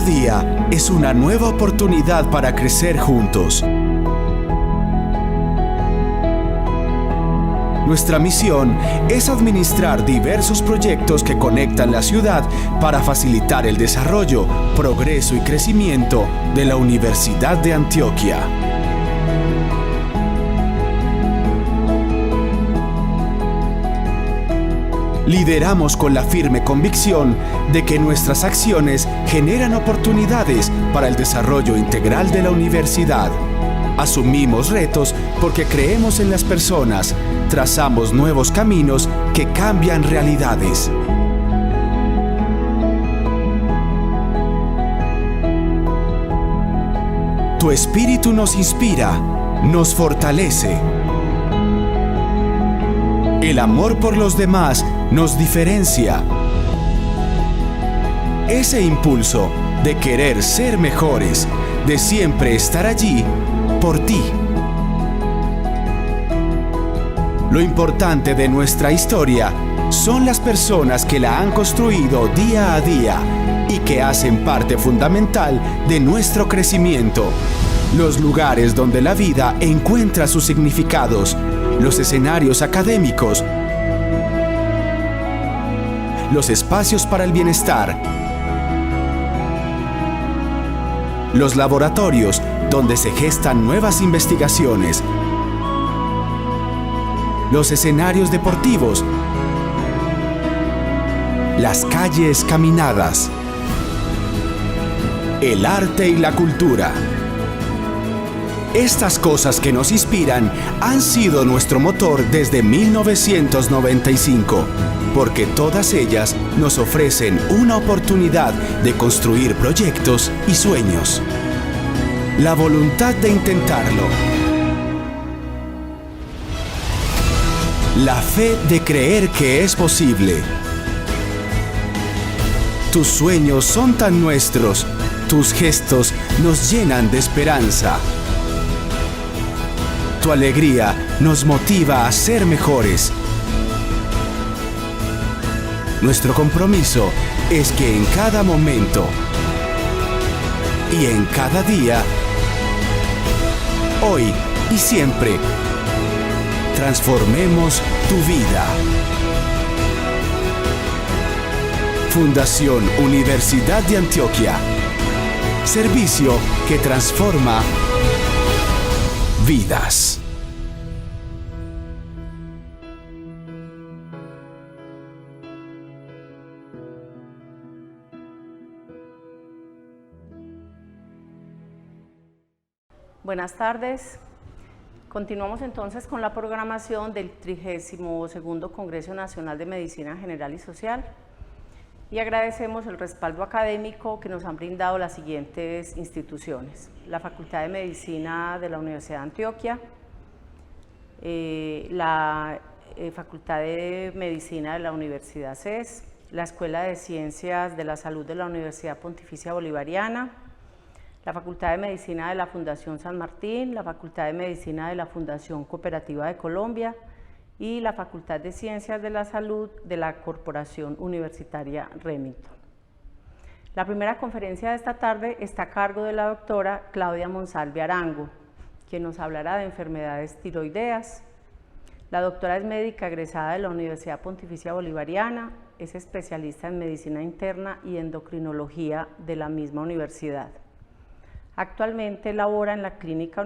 Cada día es una nueva oportunidad para crecer juntos. Nuestra misión es administrar diversos proyectos que conectan la ciudad para facilitar el desarrollo, progreso y crecimiento de la Universidad de Antioquia. Lideramos con la firme convicción de que nuestras acciones generan oportunidades para el desarrollo integral de la universidad. Asumimos retos porque creemos en las personas, trazamos nuevos caminos que cambian realidades. Tu espíritu nos inspira, nos fortalece. El amor por los demás nos diferencia. Ese impulso de querer ser mejores, de siempre estar allí por ti. Lo importante de nuestra historia son las personas que la han construido día a día y que hacen parte fundamental de nuestro crecimiento. Los lugares donde la vida encuentra sus significados, los escenarios académicos, los espacios para el bienestar, los laboratorios donde se gestan nuevas investigaciones, los escenarios deportivos, las calles caminadas, el arte y la cultura. Estas cosas que nos inspiran han sido nuestro motor desde 1995, porque todas ellas nos ofrecen una oportunidad de construir proyectos y sueños. La voluntad de intentarlo. La fe de creer que es posible. Tus sueños son tan nuestros, tus gestos nos llenan de esperanza. Tu alegría nos motiva a ser mejores. Nuestro compromiso es que en cada momento y en cada día, hoy y siempre, transformemos tu vida. Fundación Universidad de Antioquia. Servicio que transforma vidas. Buenas tardes. Continuamos entonces con la programación del 32º Congreso Nacional de Medicina General y Social y agradecemos el respaldo académico que nos han brindado las siguientes instituciones: la Facultad de Medicina de la Universidad de Antioquia, la Facultad de Medicina de la Universidad CES, la Escuela de Ciencias de la Salud de la Universidad Pontificia Bolivariana, la Facultad de Medicina de la Fundación San Martín, la Facultad de Medicina de la Fundación Cooperativa de Colombia y la Facultad de Ciencias de la Salud de la Corporación Universitaria Remington. La primera conferencia de esta tarde está a cargo de la doctora Claudia Monsalve Arango, quien nos hablará de enfermedades tiroideas. La doctora es médica egresada de la Universidad Pontificia Bolivariana, es especialista en medicina interna y endocrinología de la misma universidad. Actualmente labora en la Clínica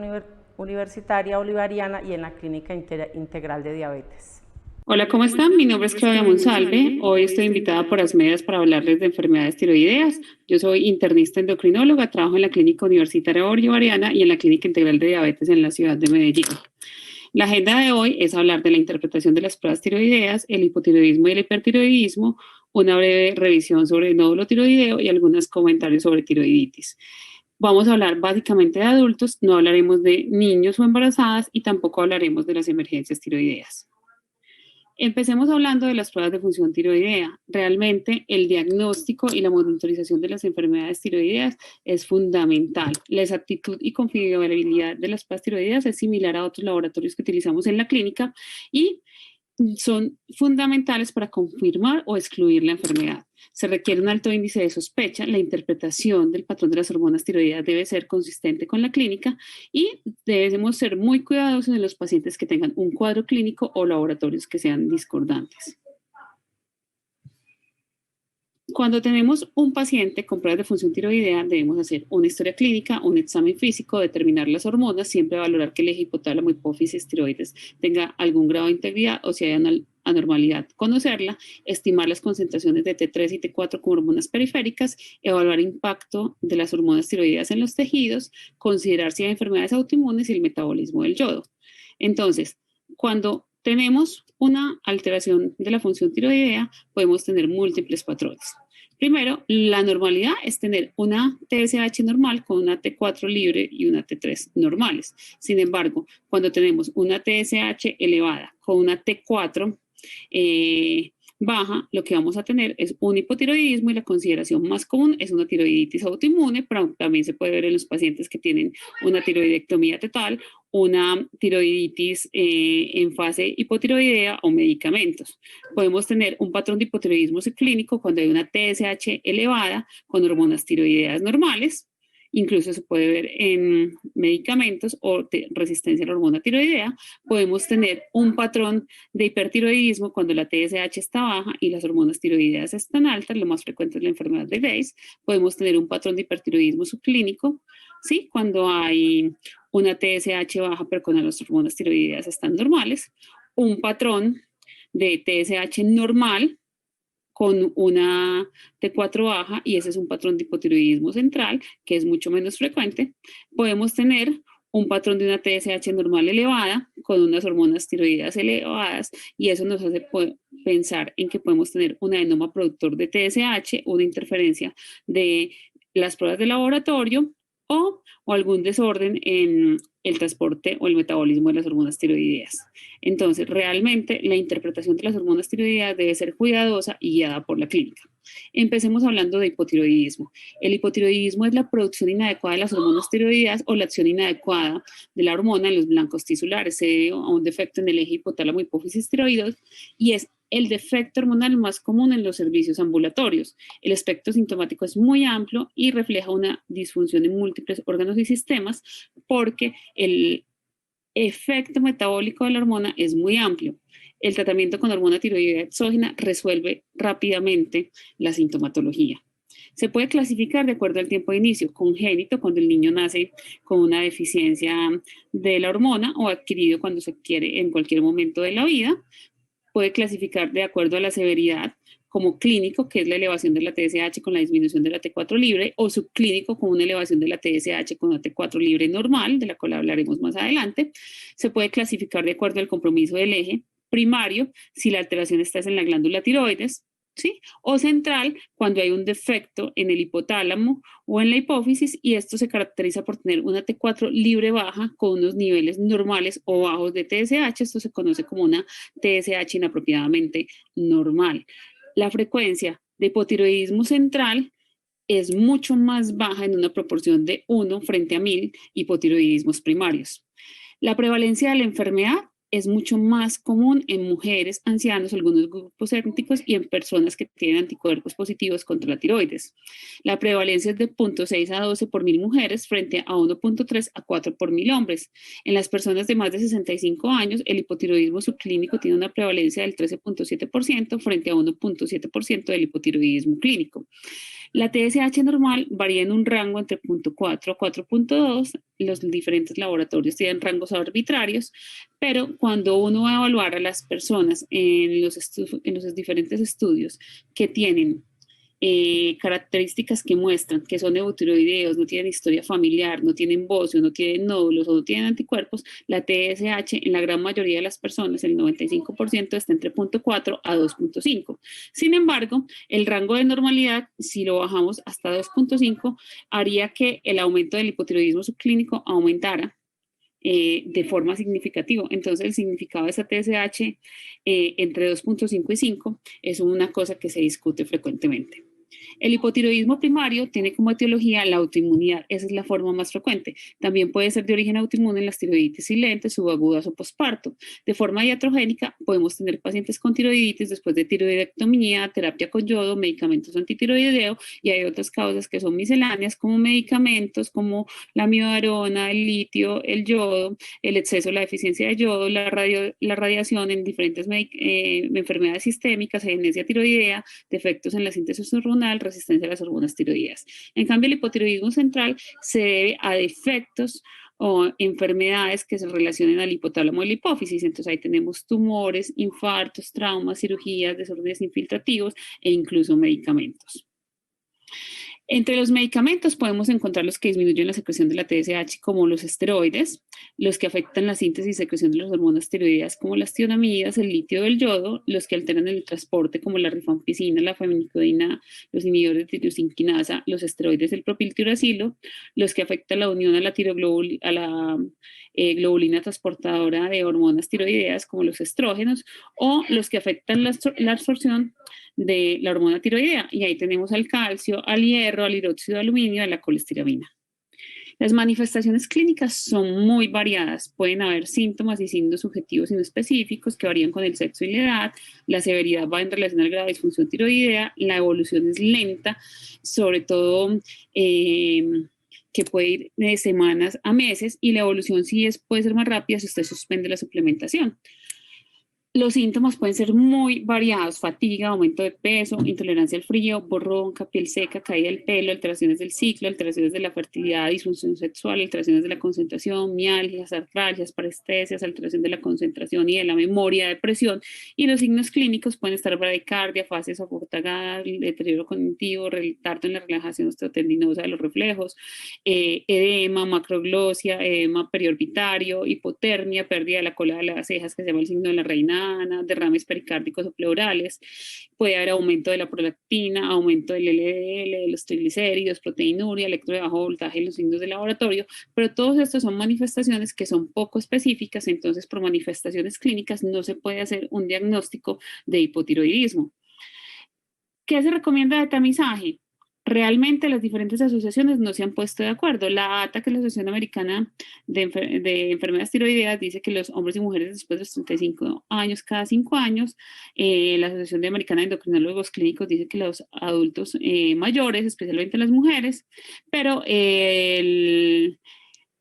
Universitaria Bolivariana y en la Clínica Integral de Diabetes. Hola, ¿cómo están? Mi nombre es Claudia Monsalve. Hoy estoy invitada por Asmedas para hablarles de enfermedades tiroideas. Yo soy internista endocrinóloga, trabajo en la Clínica Universitaria Bolivariana y en la Clínica Integral de Diabetes en la ciudad de Medellín. La agenda de hoy es hablar de la interpretación de las pruebas tiroideas, el hipotiroidismo y el hipertiroidismo, una breve revisión sobre el nódulo tiroideo y algunos comentarios sobre tiroiditis. Vamos a hablar básicamente de adultos, no hablaremos de niños o embarazadas y tampoco hablaremos de las emergencias tiroideas. Empecemos hablando de las pruebas de función tiroidea. Realmente el diagnóstico y la monitorización de las enfermedades tiroideas es fundamental. La exactitud y confiabilidad de las pruebas tiroideas es similar a otros laboratorios que utilizamos en la clínica y son fundamentales para confirmar o excluir la enfermedad. Se requiere un alto índice de sospecha, la interpretación del patrón de las hormonas tiroideas debe ser consistente con la clínica y debemos ser muy cuidadosos en los pacientes que tengan un cuadro clínico o laboratorios que sean discordantes. Cuando tenemos un paciente con pruebas de función tiroidea, debemos hacer una historia clínica, un examen físico, determinar las hormonas, siempre valorar que el eje hipotálamo, hipófisis, tiroides tenga algún grado de integridad o si hay una anormalidad, conocerla, estimar las concentraciones de T3 y T4 como hormonas periféricas, evaluar el impacto de las hormonas tiroideas en los tejidos, considerar si hay enfermedades autoinmunes y el metabolismo del yodo. Entonces, cuando tenemos una alteración de la función tiroidea, podemos tener múltiples patrones. Primero, la normalidad es tener una TSH normal con una T4 libre y una T3 normales. Sin embargo, cuando tenemos una TSH elevada con una T4 baja, lo que vamos a tener es un hipotiroidismo y la consideración más común es una tiroiditis autoinmune, pero también se puede ver en los pacientes que tienen una tiroidectomía total, una tiroiditis en fase hipotiroidea o medicamentos. Podemos tener un patrón de hipotiroidismo subclínico cuando hay una TSH elevada con hormonas tiroideas normales. Incluso se puede ver en medicamentos o resistencia a la hormona tiroidea. Podemos tener un patrón de hipertiroidismo cuando la TSH está baja y las hormonas tiroideas están altas. Lo más frecuente es la enfermedad de Graves. Podemos tener un patrón de hipertiroidismo subclínico, ¿sí? Cuando hay una TSH baja pero cuando las hormonas tiroideas están normales. Un patrón de TSH normal con una T4 baja y ese es un patrón de hipotiroidismo central que es mucho menos frecuente. Podemos tener un patrón de una TSH normal elevada con unas hormonas tiroideas elevadas y eso nos hace pensar en que podemos tener un adenoma productor de TSH, una interferencia de las pruebas de laboratorio o algún desorden en el transporte o el metabolismo de las hormonas tiroideas. Entonces, realmente la interpretación de las hormonas tiroideas debe ser cuidadosa y guiada por la clínica. Empecemos hablando de hipotiroidismo. El hipotiroidismo es la producción inadecuada de las hormonas tiroideas o la acción inadecuada de la hormona en los blancos tisulares. Se debe a un defecto en el eje hipotálamo hipófisis tiroides y es el defecto hormonal más común en los servicios ambulatorios. El espectro sintomático es muy amplio y refleja una disfunción en múltiples órganos y sistemas porque el efecto metabólico de la hormona es muy amplio. El tratamiento con hormona tiroidea exógena resuelve rápidamente la sintomatología. Se puede clasificar de acuerdo al tiempo de inicio, congénito cuando el niño nace con una deficiencia de la hormona o adquirido cuando se adquiere en cualquier momento de la vida. Puede clasificar de acuerdo a la severidad como clínico, que es la elevación de la TSH con la disminución de la T4 libre, o subclínico con una elevación de la TSH con la T4 libre normal, de la cual hablaremos más adelante. Se puede clasificar de acuerdo al compromiso del eje primario, si la alteración está en la glándula tiroides, ¿sí? O central, cuando hay un defecto en el hipotálamo o en la hipófisis, y esto se caracteriza por tener una T4 libre baja con unos niveles normales o bajos de TSH. Esto se conoce como una TSH inapropiadamente normal. La frecuencia de hipotiroidismo central es mucho más baja en una proporción de 1 frente a 1000 hipotiroidismos primarios. La prevalencia de la enfermedad es mucho más común en mujeres, ancianos, algunos grupos étnicos y en personas que tienen anticuerpos positivos contra la tiroides. La prevalencia es de 0.6 a 12 por 1000 mujeres frente a 1.3 a 4 por 1000 hombres. En las personas de más de 65 años, el hipotiroidismo subclínico tiene una prevalencia del 13.7% frente a 1.7% del hipotiroidismo clínico. La TSH normal varía en un rango entre 0.4 a 4.2. Los diferentes laboratorios tienen rangos arbitrarios, pero cuando uno va a evaluar a las personas en los diferentes estudios que tienen características que muestran que son eutiroideos, no tienen historia familiar, no tienen bocio, no tienen nódulos o no tienen anticuerpos, la TSH en la gran mayoría de las personas, el 95%, está entre 0.4 a 2.5. Sin embargo, el rango de normalidad, si lo bajamos hasta 2.5, haría que el aumento del hipotiroidismo subclínico aumentara de forma significativa. Entonces, el significado de esa TSH entre 2.5 y 5 es una cosa que se discute frecuentemente. El hipotiroidismo primario tiene como etiología la autoinmunidad, esa es la forma más frecuente. También puede ser de origen autoinmune en las tiroiditis silentes, subagudas o posparto. De forma iatrogénica, podemos tener pacientes con tiroiditis después de tiroidectomía, terapia con yodo, medicamentos antitiroideo, y hay otras causas que son misceláneas como medicamentos como la amiodarona, el litio, el yodo, el exceso, la deficiencia de yodo, la radiación en diferentes enfermedades sistémicas, agenesia tiroidea, defectos en la síntesis hormonal, resistencia a las hormonas tiroideas. En cambio, el hipotiroidismo central se debe a defectos o enfermedades que se relacionen al hipotálamo y la hipófisis. Entonces ahí tenemos tumores, infartos, traumas, cirugías, desórdenes infiltrativos e incluso medicamentos. Entre los medicamentos podemos encontrar los que disminuyen la secreción de la TSH como los esteroides, los que afectan la síntesis y secreción de las hormonas tiroideas como las tionamidas, el litio del yodo, los que alteran el transporte como la rifampicina, la feminicodina, los inhibidores de tirosinquinasa, los esteroides del propiltiuracilo, los que afectan la unión a la globulina transportadora de hormonas tiroideas como los estrógenos, o los que afectan la absorción de la hormona tiroidea, y ahí tenemos al calcio, al hierro, al hidróxido de aluminio, a la colestiramina. Las manifestaciones clínicas son muy variadas. Pueden haber síntomas y signos subjetivos y no específicos que varían con el sexo y la edad. La severidad va en relación al grado de disfunción tiroidea. La evolución es lenta, sobre todo que puede ir de semanas a meses, y la evolución puede ser más rápida si usted suspende la suplementación. Los síntomas pueden ser muy variados: fatiga, aumento de peso, intolerancia al frío, borronca, piel seca, caída del pelo, alteraciones del ciclo, alteraciones de la fertilidad, disfunción sexual, alteraciones de la concentración, mialgias, artralgias, parestesias, alteración de la concentración y de la memoria, depresión. Y los signos clínicos pueden estar bradicardia, fases acortagadas, deterioro cognitivo, retardo en la relajación osteotendinosa de los reflejos, edema, macroglosia, edema periorbitario, hipotermia, pérdida de la cola de las cejas, que se llama el signo de la reina, derrames pericárdicos o pleurales. Puede haber aumento de la prolactina, aumento del LDL, de los triglicéridos, proteinuria, electro de bajo voltaje y los signos de laboratorio, pero todos estos son manifestaciones que son poco específicas. Entonces, por manifestaciones clínicas no se puede hacer un diagnóstico de hipotiroidismo. ¿Qué se recomienda de tamizaje? Realmente las diferentes asociaciones no se han puesto de acuerdo. La ATA, que es la Asociación Americana de Enfermedades Tiroideas, dice que los hombres y mujeres después de los 35 años, cada 5 años. La Asociación Americana de Endocrinólogos Clínicos dice que los adultos mayores, especialmente las mujeres, pero el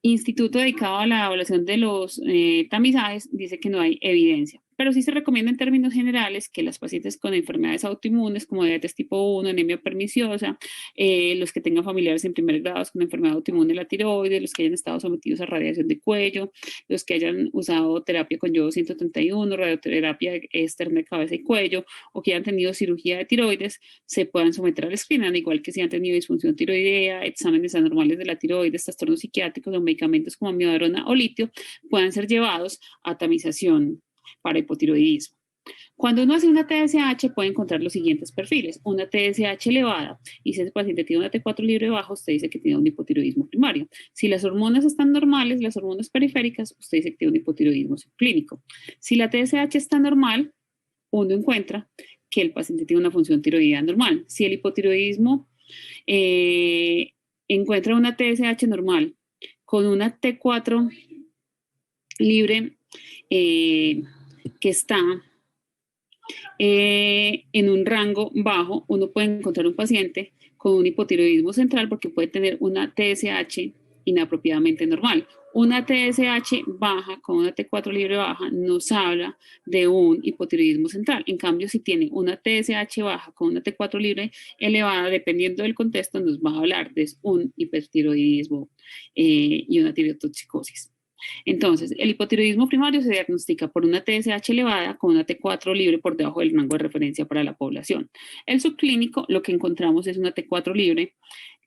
instituto dedicado a la evaluación de los tamizajes dice que no hay evidencia. Pero sí se recomienda en términos generales que las pacientes con enfermedades autoinmunes como diabetes tipo 1, anemia perniciosa, los que tengan familiares en primer grado con enfermedad autoinmune de la tiroides, los que hayan estado sometidos a radiación de cuello, los que hayan usado terapia con yodo 131, radioterapia externa de cabeza y cuello, o que hayan tenido cirugía de tiroides, se puedan someter al screening, al igual que si han tenido disfunción tiroidea, exámenes anormales de la tiroides, trastornos psiquiátricos o medicamentos como amiodarona o litio, puedan ser llevados a tamización para hipotiroidismo. Cuando uno hace una TSH puede encontrar los siguientes perfiles: una TSH elevada, y si ese paciente tiene una T4 libre baja, usted dice que tiene un hipotiroidismo primario. Si las hormonas están normales, las hormonas periféricas, usted dice que tiene un hipotiroidismo subclínico. Si la TSH está normal, uno encuentra que el paciente tiene una función tiroidea normal. Si el hipotiroidismo encuentra una TSH normal con una T4 libre que está en un rango bajo, uno puede encontrar un paciente con un hipotiroidismo central porque puede tener una TSH inapropiadamente normal. Una TSH baja con una T4 libre baja nos habla de un hipotiroidismo central. En cambio, si tiene una TSH baja con una T4 libre elevada, dependiendo del contexto, nos va a hablar de un hipertiroidismo y una tirotoxicosis. Entonces, el hipotiroidismo primario se diagnostica por una TSH elevada con una T4 libre por debajo del rango de referencia para la población. El subclínico, lo que encontramos es una T4 libre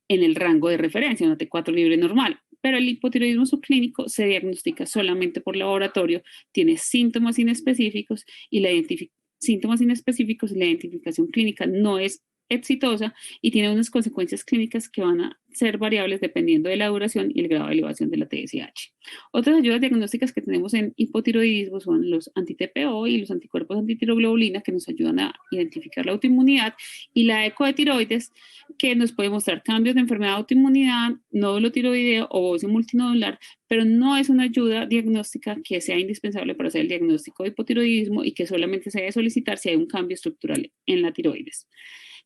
en el rango de referencia, una T4 libre normal. Pero el hipotiroidismo subclínico se diagnostica solamente por laboratorio, tiene síntomas inespecíficos y la identificación clínica no es exitosa y tiene unas consecuencias clínicas que van a ser variables dependiendo de la duración y el grado de elevación de la TSH. Otras ayudas diagnósticas que tenemos en hipotiroidismo son los anti-TPO y los anticuerpos antitiroglobulina, que nos ayudan a identificar la autoinmunidad, y la eco de tiroides, que nos puede mostrar cambios de enfermedad de autoinmunidad, nódulo tiroideo o ovocio multinodular, pero no es una ayuda diagnóstica que sea indispensable para hacer el diagnóstico de hipotiroidismo y que solamente se debe solicitar si hay un cambio estructural en la tiroides.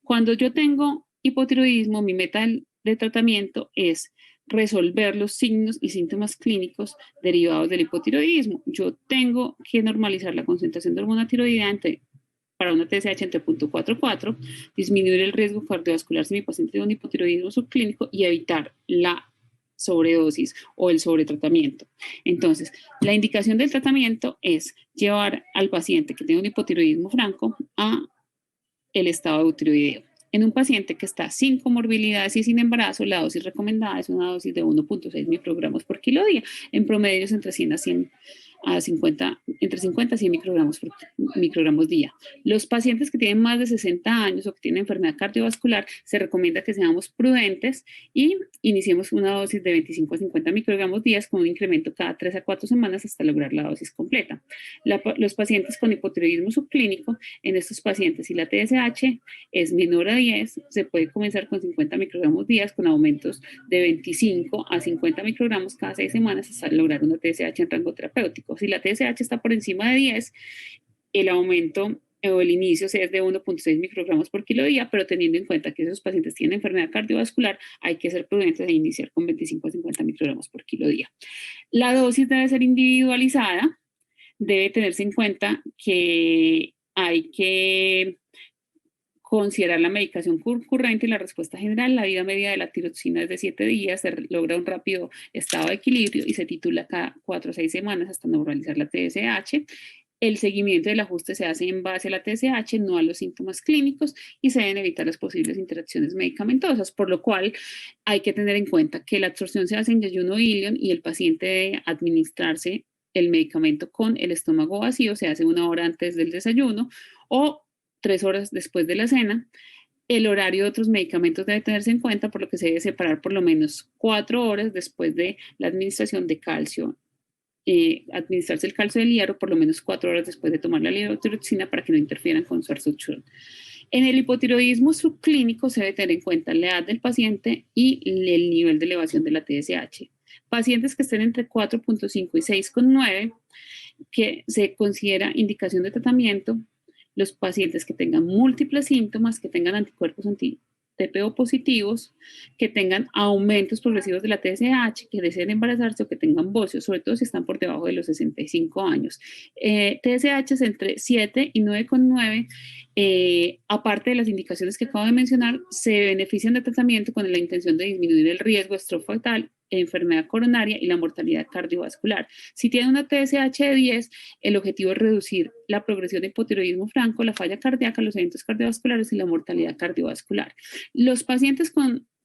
Cuando yo tengo hipotiroidismo, mi meta de tratamiento es resolver los signos y síntomas clínicos derivados del hipotiroidismo. Yo tengo que normalizar la concentración de hormona tiroidea para una TSH entre 0.44, disminuir el riesgo cardiovascular si mi paciente tiene un hipotiroidismo subclínico y evitar la sobredosis o el sobretratamiento. Entonces, la indicación del tratamiento es llevar al paciente que tiene un hipotiroidismo franco a el estado de eutiroideo. En un paciente que está sin comorbilidades y sin embarazo, la dosis recomendada es una dosis de 1.6 microgramos por kilo día, en promedio entre 100 a 50, entre 50 a 100 microgramos día. Los pacientes que tienen más de 60 años o que tienen enfermedad cardiovascular, se recomienda que seamos prudentes y iniciemos una dosis de 25 a 50 microgramos días con un incremento cada 3 a 4 semanas hasta lograr la dosis completa. Los pacientes con hipotiroidismo subclínico, en estos pacientes, si la TSH es menor a 10, se puede comenzar con 50 microgramos días con aumentos de 25 a 50 microgramos cada 6 semanas hasta lograr una TSH en rango terapéutico. Si la TSH está por encima de 10, el aumento o el inicio es de 1.6 microgramos por kilo día, pero teniendo en cuenta que esos pacientes tienen enfermedad cardiovascular, hay que ser prudentes e iniciar con 25 a 50 microgramos por kilo día. La dosis debe ser individualizada, debe tenerse en cuenta que hay que considerar la medicación concurrente y la respuesta general. La vida media de la tiroxina es de 7 días, se logra un rápido estado de equilibrio y se titula cada 4 a 6 semanas hasta normalizar la TSH. El seguimiento del ajuste se hace en base a la TSH, no a los síntomas clínicos, y se deben evitar las posibles interacciones medicamentosas, por lo cual hay que tener en cuenta que la absorción se hace en ayuno ilion y el paciente debe administrarse el medicamento con el estómago vacío, se hace 1 hora antes del desayuno o 3 horas después de la cena. El horario de otros medicamentos debe tenerse en cuenta, por lo que se debe separar por lo menos 4 horas después de la administración de calcio. Administrarse el calcio del hierro por lo menos 4 horas después de tomar la levotiroxina para que no interfieran con su absorción. En el hipotiroidismo subclínico se debe tener en cuenta la edad del paciente y el nivel de elevación de la TSH. Pacientes que estén entre 4.5 y 6.9, que se considera indicación de tratamiento. Los pacientes que tengan múltiples síntomas, que tengan anticuerpos anti-TPO positivos, que tengan aumentos progresivos de la TSH, que deseen embarazarse o que tengan bocio, sobre todo si están por debajo de los 65 años. TSH entre 7 y 9.9, aparte de las indicaciones que acabo de mencionar, se benefician de tratamiento con la intención de disminuir el riesgo estrofetal, enfermedad coronaria y la mortalidad cardiovascular. Si tiene una TSH de 10, el objetivo es reducir la progresión de hipotiroidismo franco, la falla cardíaca, los eventos cardiovasculares y la mortalidad cardiovascular. Los pacientes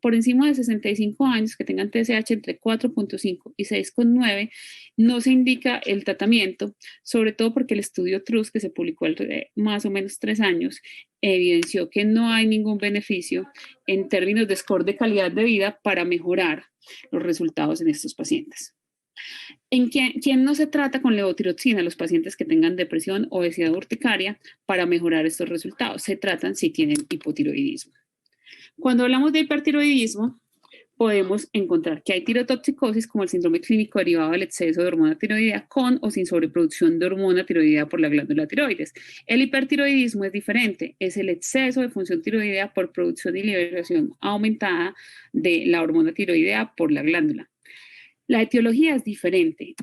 por encima de 65 años que tengan TSH entre 4.5 y 6.9, no se indica el tratamiento, sobre todo porque el estudio TRUS, que se publicó hace más o menos 3 años, evidenció que no hay ningún beneficio en términos de score de calidad de vida para mejorar los resultados en estos pacientes. ¿En quién no se trata con levotiroxina? Los pacientes que tengan depresión o obesidad urticaria para mejorar estos resultados. Se tratan si tienen hipotiroidismo. Cuando hablamos de hipertiroidismo, podemos encontrar que hay tirotoxicosis como el síndrome clínico derivado del exceso de hormona tiroidea con o sin sobreproducción de hormona tiroidea por la glándula tiroides. El hipertiroidismo es diferente, es el exceso de función tiroidea por producción y liberación aumentada de la hormona tiroidea por la glándula. La etiología es diferente.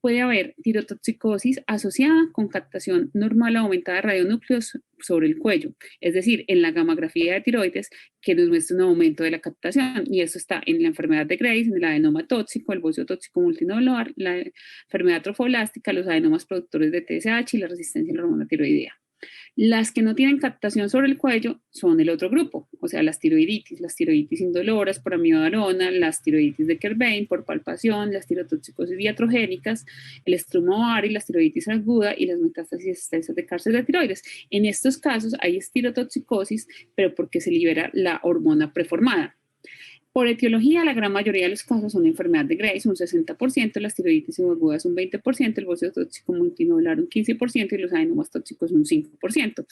Puede haber tirotoxicosis asociada con captación normal aumentada de radionúcleos sobre el cuello, es decir, en la gammagrafía de tiroides, que nos muestra un aumento de la captación, y eso está en la enfermedad de Graves, en el adenoma tóxico, el bocio tóxico multinodular, la enfermedad trofoblástica, los adenomas productores de TSH y la resistencia a la hormona tiroidea. Las que no tienen captación sobre el cuello son el otro grupo, o sea, las tiroiditis indoloras por amiodarona, las tiroiditis de Kerbein por palpación, las tirotoxicosis iatrogénicas, el estruma ovario, las tiroiditis aguda y las metástasis extensas de cáncer de tiroides. En estos casos hay estirotoxicosis, pero porque se libera la hormona preformada. Por etiología, la gran mayoría de los casos son enfermedad de Graves, un 60%, las tiroiditis subagudas un 20%, el bócido tóxico multinodular un 15% y los adenomas tóxicos un 5%.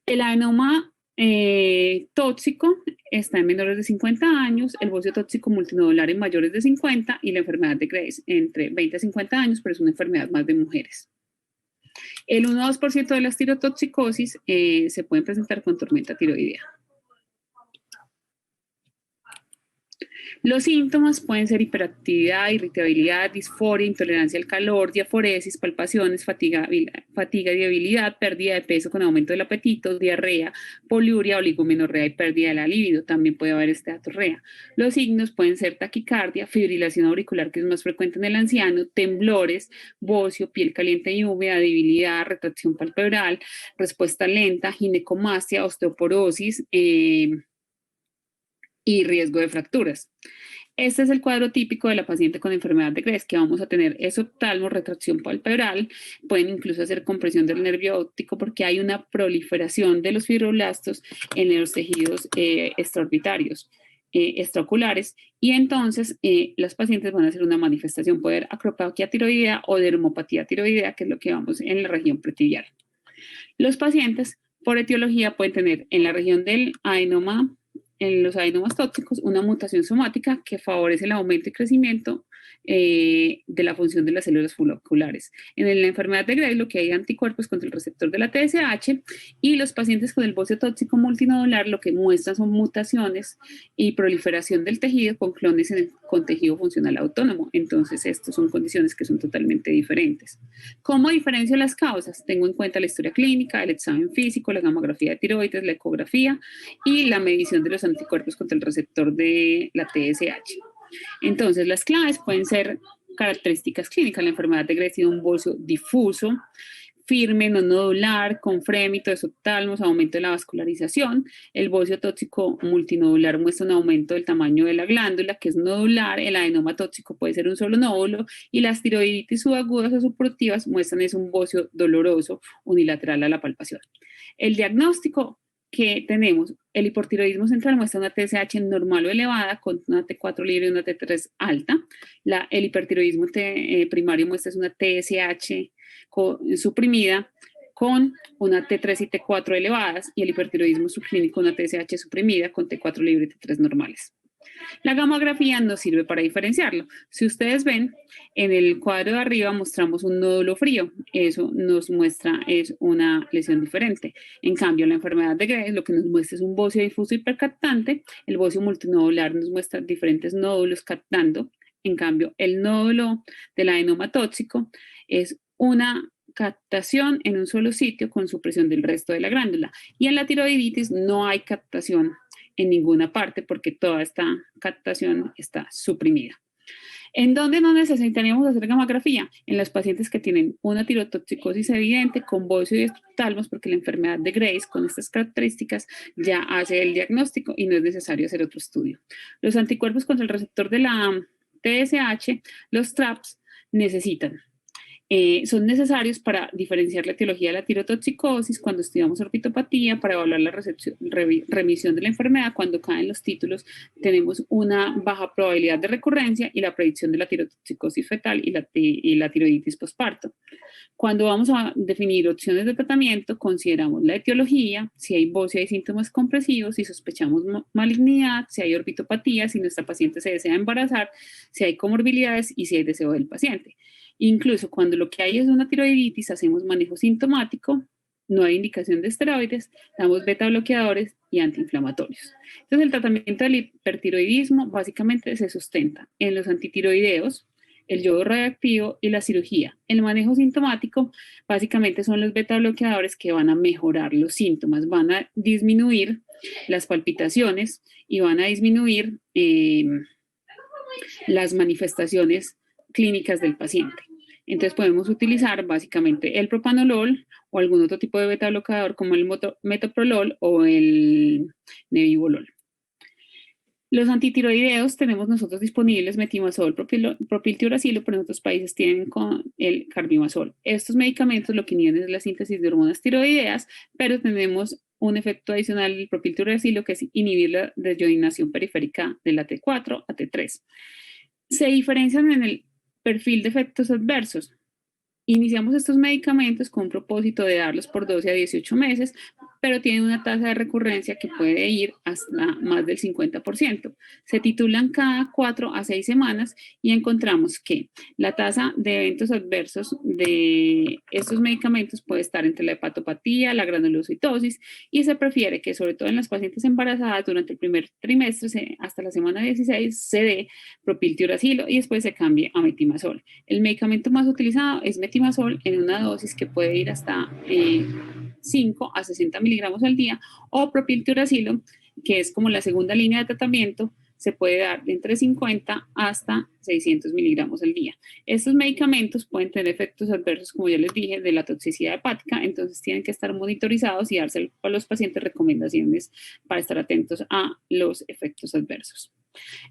El adenoma tóxico está en menores de 50 años, el bócido tóxico multinodular en mayores de 50 y la enfermedad de Graves entre 20 a 50 años, pero es una enfermedad más de mujeres. El 1 a 2% de las tirotoxicosis se pueden presentar con tormenta tiroidea. Los síntomas pueden ser hiperactividad, irritabilidad, disforia, intolerancia al calor, diaforesis, palpaciones, fatiga y debilidad, pérdida de peso con aumento del apetito, diarrea, poliuria, oligomenorrea y pérdida de la libido. También puede haber esteatorrea. Los signos pueden ser taquicardia, fibrilación auricular, que es más frecuente en el anciano, temblores, bocio, piel caliente y húmeda, debilidad, retracción palpebral, respuesta lenta, ginecomastia, osteoporosis, y riesgo de fracturas. Este es el cuadro típico de la paciente con enfermedad de Graves, que vamos a tener esoptalmo, retracción palpebral, pueden incluso hacer compresión del nervio óptico porque hay una proliferación de los fibroblastos en los tejidos extraorbitarios, extraoculares, y entonces las pacientes van a hacer una manifestación, puede haber acropaquia tiroidea o dermopatía tiroidea, que es lo que vamos en la región pretibial. Los pacientes por etiología pueden tener en la región del adenoma, en los adenomas tóxicos, una mutación somática que favorece el aumento y crecimiento de la función de las células folliculares. En la enfermedad de Graves lo que hay anticuerpos contra el receptor de la TSH y los pacientes con el bócido tóxico multinodular lo que muestran son mutaciones y proliferación del tejido con clones con tejido funcional autónomo. Entonces, estas son condiciones que son totalmente diferentes. ¿Cómo diferencio las causas? Tengo en cuenta la historia clínica, el examen físico, la gamografía de tiroides, la ecografía y la medición de los anticuerpos contra el receptor de la TSH. Entonces, las claves pueden ser características clínicas. La enfermedad de Graves tiene un bocio difuso, firme, no nodular, con frémito, esoptalmos, aumento de la vascularización. El bocio tóxico multinodular muestra un aumento del tamaño de la glándula, que es nodular. El adenoma tóxico puede ser un solo nódulo. Y las tiroiditis subagudas o subproductivas muestran es un bocio doloroso unilateral a la palpación. El diagnóstico que tenemos, el hipotiroidismo central muestra una TSH normal o elevada con una T4 libre y una T3 alta. El hipertiroidismo primario muestra una TSH suprimida con una T3 y T4 elevadas y el hipertiroidismo subclínico una TSH suprimida con T4 libre y T3 normales. La gamografía nos sirve para diferenciarlo. Si ustedes ven, en el cuadro de arriba mostramos un nódulo frío. Eso nos muestra es una lesión diferente. En cambio, la enfermedad de Graves lo que nos muestra es un bocio difuso hipercaptante. El bocio multinodular nos muestra diferentes nódulos captando. En cambio, el nódulo del adenoma tóxico es una captación en un solo sitio con supresión del resto de la glándula. Y en la tiroiditis no hay captación en ninguna parte porque toda esta captación está suprimida. ¿En dónde no necesitaríamos hacer gamografía? En los pacientes que tienen una tirotoxicosis evidente con bocio y esoptalmos, porque la enfermedad de Graves con estas características ya hace el diagnóstico y no es necesario hacer otro estudio. Los anticuerpos contra el receptor de la TSH, los TRAPS, son necesarios para diferenciar la etiología de la tirotoxicosis cuando estudiamos orbitopatía, para evaluar la remisión de la enfermedad. Cuando caen los títulos tenemos una baja probabilidad de recurrencia y la predicción de la tirotoxicosis fetal y la tiroiditis postparto. Cuando vamos a definir opciones de tratamiento, consideramos la etiología, si hay bocio, hay síntomas compresivos, si sospechamos malignidad, si hay orbitopatía, si nuestra paciente se desea embarazar, si hay comorbilidades y si hay deseo del paciente. Incluso cuando lo que hay es una tiroiditis, hacemos manejo sintomático, no hay indicación de esteroides, damos beta bloqueadores y antiinflamatorios. Entonces, el tratamiento del hipertiroidismo básicamente se sustenta en los antitiroideos, el yodo radioactivo y la cirugía. El manejo sintomático básicamente son los beta bloqueadores que van a mejorar los síntomas, van a disminuir las palpitaciones y van a disminuir las manifestaciones clínicas del paciente. Entonces podemos utilizar básicamente el propanolol o algún otro tipo de beta bloqueador como el metoprolol o el nebivolol. Los antitiroideos tenemos nosotros disponibles metimazol, propiltiuracilo, pero en otros países tienen con el carbimazol. Estos medicamentos lo que inhiben es la síntesis de hormonas tiroideas, pero tenemos un efecto adicional del propiltiuracilo que es inhibir la desyoinación periférica de la T4 a T3. Se diferencian en el perfil de efectos adversos. Iniciamos estos medicamentos con un propósito de darlos por 12 a 18 meses, pero tienen una tasa de recurrencia que puede ir hasta más del 50%. Se titulan cada 4 a 6 semanas y encontramos que la tasa de eventos adversos de estos medicamentos puede estar entre la hepatopatía, la granulocitosis, y se prefiere que, sobre todo en las pacientes embarazadas, durante el primer trimestre hasta la semana 16 se dé propiltiuracilo y después se cambie a metimazol. El medicamento más utilizado es metimazol en una dosis que puede ir hasta 5 a 60 miligramos al día, o propiltiuracilo, que es como la segunda línea de tratamiento, se puede dar de entre 50 hasta 600 miligramos al día. Estos medicamentos pueden tener efectos adversos, como ya les dije, de la toxicidad hepática, entonces tienen que estar monitorizados y darse a los pacientes recomendaciones para estar atentos a los efectos adversos.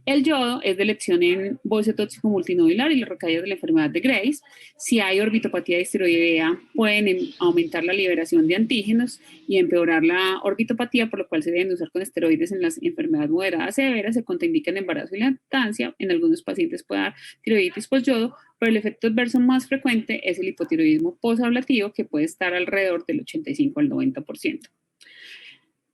El yodo es de elección en bocio tóxico multinodular y las recaídas de la enfermedad de Graves. Si hay orbitopatía distiroidea, pueden aumentar la liberación de antígenos y empeorar la orbitopatía, por lo cual se deben usar con esteroides en las enfermedades moderadas severas. Se contraindica en embarazo y lactancia. En algunos pacientes puede dar tiroiditis post-yodo, pero el efecto adverso más frecuente es el hipotiroidismo posablativo, que puede estar alrededor del 85 al 90%.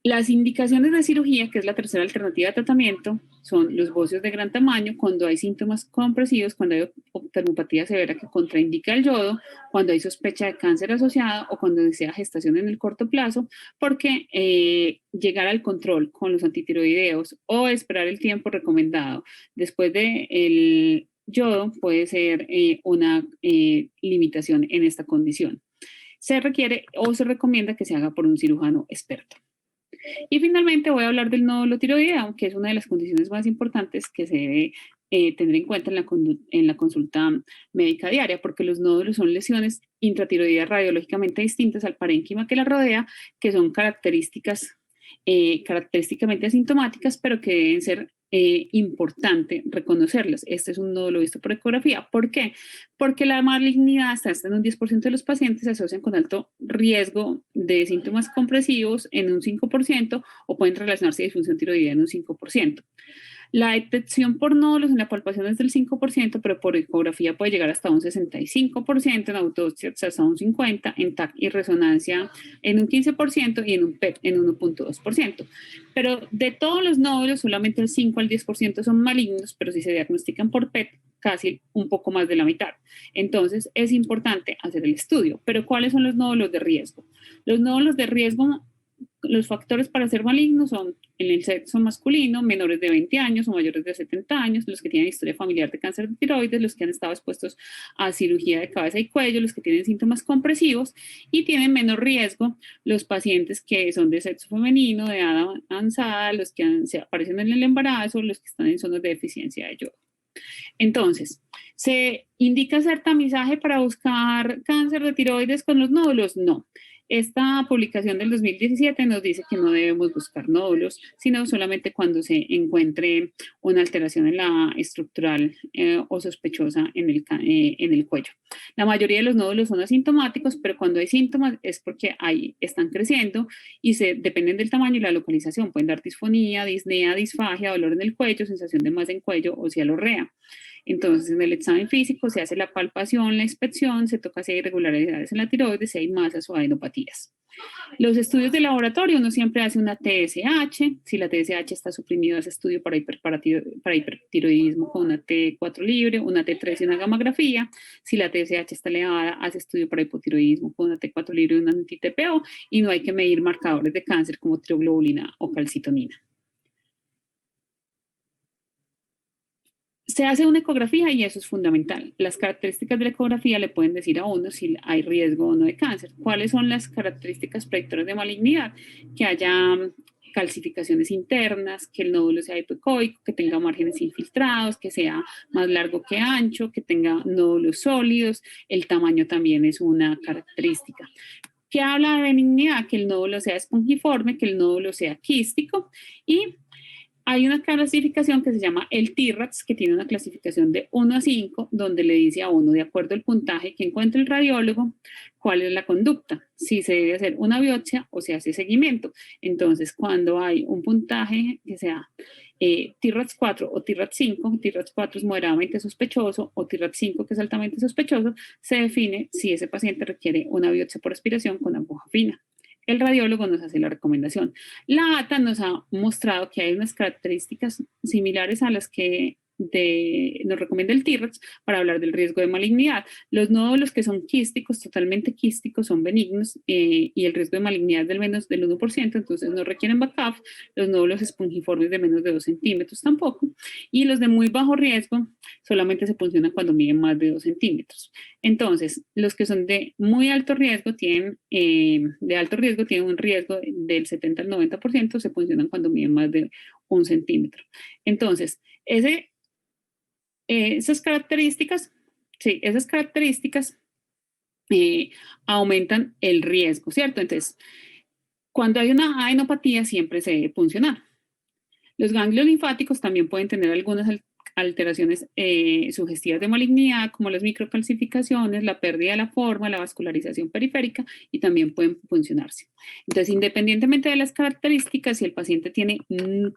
Las indicaciones de cirugía, que es la tercera alternativa de tratamiento, son los bocios de gran tamaño cuando hay síntomas compresivos, cuando hay oftalmopatía severa que contraindica el yodo, cuando hay sospecha de cáncer asociado o cuando desea gestación en el corto plazo, porque llegar al control con los antitiroideos o esperar el tiempo recomendado después del yodo puede ser una limitación en esta condición. Se requiere o se recomienda que se haga por un cirujano experto. Y finalmente voy a hablar del nódulo tiroideo, que es una de las condiciones más importantes que se debe tener en cuenta en la consulta médica diaria, porque los nódulos son lesiones intratiroideas radiológicamente distintas al parénquima que la rodea, que son característicamente asintomáticas, pero que deben ser importante reconocerlas. Este es un nódulo visto por ecografía. ¿Por qué? Porque la malignidad hasta en un 10% de los pacientes se asocian con alto riesgo de síntomas compresivos en un 5% o pueden relacionarse a disfunción tiroidea en un 5%. La detección por nódulos en la palpación es del 5%, pero por ecografía puede llegar hasta un 65%, en autopsia hasta un 50%, en TAC y resonancia en un 15% y en un PET en 1.2%. Pero de todos los nódulos, solamente el 5 al 10% son malignos, pero si se diagnostican por PET, casi un poco más de la mitad. Entonces, es importante hacer el estudio. Pero, ¿cuáles son los nódulos de riesgo? Los nódulos de riesgo, los factores para ser malignos son en el sexo masculino, menores de 20 años o mayores de 70 años, los que tienen historia familiar de cáncer de tiroides, los que han estado expuestos a cirugía de cabeza y cuello, los que tienen síntomas compresivos, y tienen menor riesgo los pacientes que son de sexo femenino, de edad avanzada, los que se aparecen en el embarazo, los que están en zonas de deficiencia de yodo. Entonces, ¿se indica hacer tamizaje para buscar cáncer de tiroides con los nódulos? No. Esta publicación del 2017 nos dice que no debemos buscar nódulos, sino solamente cuando se encuentre una alteración en la estructural o sospechosa en el cuello. La mayoría de los nódulos son asintomáticos, pero cuando hay síntomas es porque ahí están creciendo y dependen del tamaño y la localización. Pueden dar disfonía, disnea, disfagia, dolor en el cuello, sensación de masa en cuello o cialorrea. Entonces, en el examen físico se hace la palpación, la inspección, se toca si hay irregularidades en la tiroides, si hay masas o adenopatías. Los estudios de laboratorio, uno siempre hace una TSH. Si la TSH está suprimida, hace estudio para hipertiroidismo con una T4 libre, una T3 y una gammagrafía. Si la TSH está elevada, hace estudio para hipotiroidismo con una T4 libre y una anti-TPO. Y no hay que medir marcadores de cáncer como tiroglobulina o calcitonina. Se hace una ecografía y eso es fundamental. Las características de la ecografía le pueden decir a uno si hay riesgo o no de cáncer. ¿Cuáles son las características predictoras de malignidad? Que haya calcificaciones internas, que el nódulo sea hipoecoico, que tenga márgenes infiltrados, que sea más largo que ancho, que tenga nódulos sólidos. El tamaño también es una característica. ¿Qué habla de benignidad? Que el nódulo sea espongiforme, que el nódulo sea quístico, y hay una clasificación que se llama el TIRADS, que tiene una clasificación de 1 a 5, donde le dice a uno, de acuerdo al puntaje que encuentre el radiólogo, cuál es la conducta, si se debe hacer una biopsia o se hace seguimiento. Entonces, cuando hay un puntaje que sea TIRADS 4 o TIRADS 5, TIRADS 4 es moderadamente sospechoso o TIRADS 5 que es altamente sospechoso, se define si ese paciente requiere una biopsia por aspiración con aguja fina. El radiólogo nos hace la recomendación. La ATA nos ha mostrado que hay unas características similares a las que nos recomienda el TIRADS para hablar del riesgo de malignidad. Los nódulos que son quísticos, totalmente quísticos, son benignos y el riesgo de malignidad es del menos del 1%, entonces no requieren backup. Los nódulos espongiformes de menos de 2 centímetros tampoco. Y los de muy bajo riesgo solamente se puncionan cuando miden más de 2 centímetros. Entonces, los que son de muy alto riesgo tienen un riesgo del 70 al 90%, se puncionan cuando miden más de 1 centímetro. Entonces, esas características aumentan el riesgo, ¿cierto? Entonces, cuando hay una adenopatía siempre se debe puncionar. Los ganglios linfáticos también pueden tener algunas alteraciones sugestivas de malignidad, como las microcalcificaciones, la pérdida de la forma, la vascularización periférica, y también pueden funcionarse. Entonces, independientemente de las características, si el paciente tiene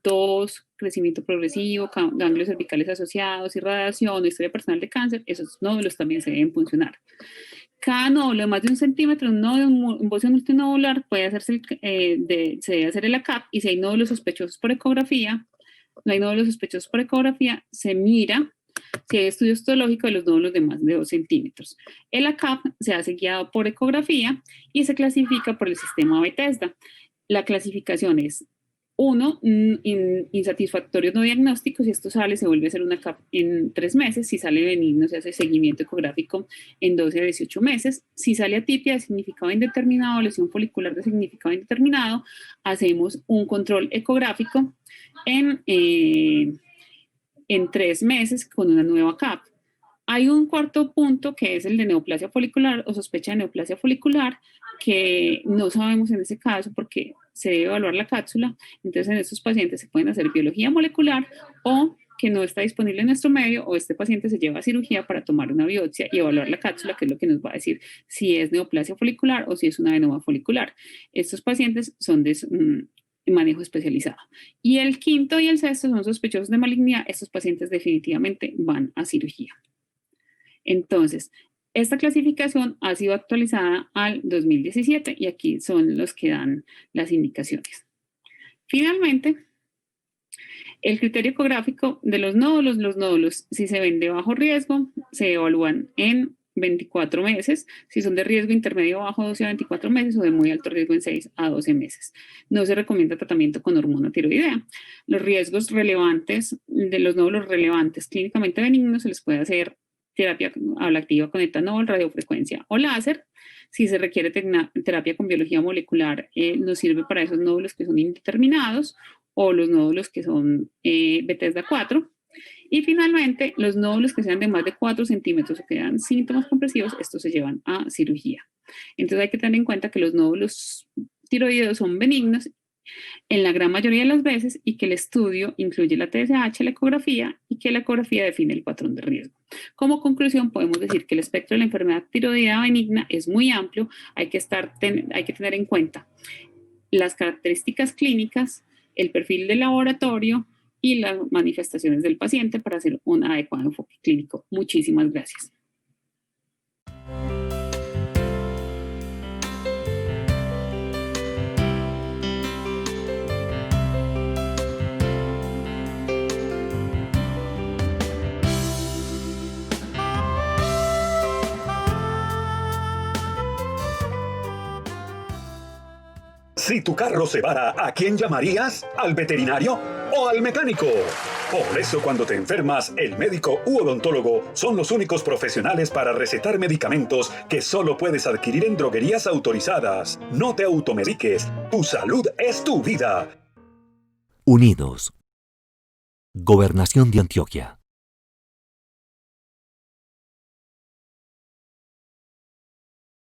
tos, crecimiento progresivo, ganglios cervicales asociados, irradiación o historia personal de cáncer, esos nódulos también se deben funcionar. Cada nódulo de más de 1 centímetro, un nódulo de embosia multinodular, se debe hacer el ACAP, y si hay nódulos sospechosos por ecografía, se mira si hay estudio histológico de los nódulos de más de 2 centímetros. El ACAP se hace guiado por ecografía y se clasifica por el sistema Bethesda. La clasificación es 1, insatisfactorios no diagnósticos, si esto sale, se vuelve a hacer una CAP en 3 meses. Si sale benigno, se hace seguimiento ecográfico en 12 a 18 meses. Si sale atipia de significado indeterminado, lesión folicular de significado indeterminado, hacemos un control ecográfico en 3 meses con una nueva CAP. Hay un cuarto punto que es el de neoplasia folicular o sospecha de neoplasia folicular, que no sabemos en ese caso porque se debe evaluar la cápsula. Entonces, en estos pacientes se pueden hacer biología molecular, o que no está disponible en nuestro medio, o este paciente se lleva a cirugía para tomar una biopsia y evaluar la cápsula, que es lo que nos va a decir si es neoplasia folicular o si es una adenoma folicular. Estos pacientes son de manejo especializado. Y el quinto y el sexto son sospechosos de malignidad. Estos pacientes definitivamente van a cirugía. Entonces, esta clasificación ha sido actualizada al 2017 y aquí son los que dan las indicaciones. Finalmente, el criterio ecográfico de los nódulos, si se ven de bajo riesgo, se evalúan en 24 meses, si son de riesgo intermedio o bajo, 12 a 24 meses, o de muy alto riesgo en 6 a 12 meses. No se recomienda tratamiento con hormona tiroidea. Los riesgos relevantes de los nódulos relevantes clínicamente benignos se les puede hacer terapia ablativa con etanol, radiofrecuencia o láser. Si se requiere terapia con biología molecular, nos sirve para esos nódulos que son indeterminados o los nódulos que son Bethesda 4. Y finalmente, los nódulos que sean de más de 4 centímetros o que dan síntomas compresivos, estos se llevan a cirugía. Entonces hay que tener en cuenta que los nódulos tiroideos son benignos en la gran mayoría de las veces, y que el estudio incluye la TSH, la ecografía, y que la ecografía define el patrón de riesgo. Como conclusión, podemos decir que el espectro de la enfermedad tiroidea benigna es muy amplio. Hay que tener en cuenta las características clínicas, el perfil del laboratorio y las manifestaciones del paciente para hacer un adecuado enfoque clínico. Muchísimas gracias. Si tu carro se vara, ¿a quién llamarías? ¿Al veterinario o al mecánico? Por eso, cuando te enfermas, el médico u odontólogo son los únicos profesionales para recetar medicamentos que solo puedes adquirir en droguerías autorizadas. No te automediques. Tu salud es tu vida. Unidos. Gobernación de Antioquia.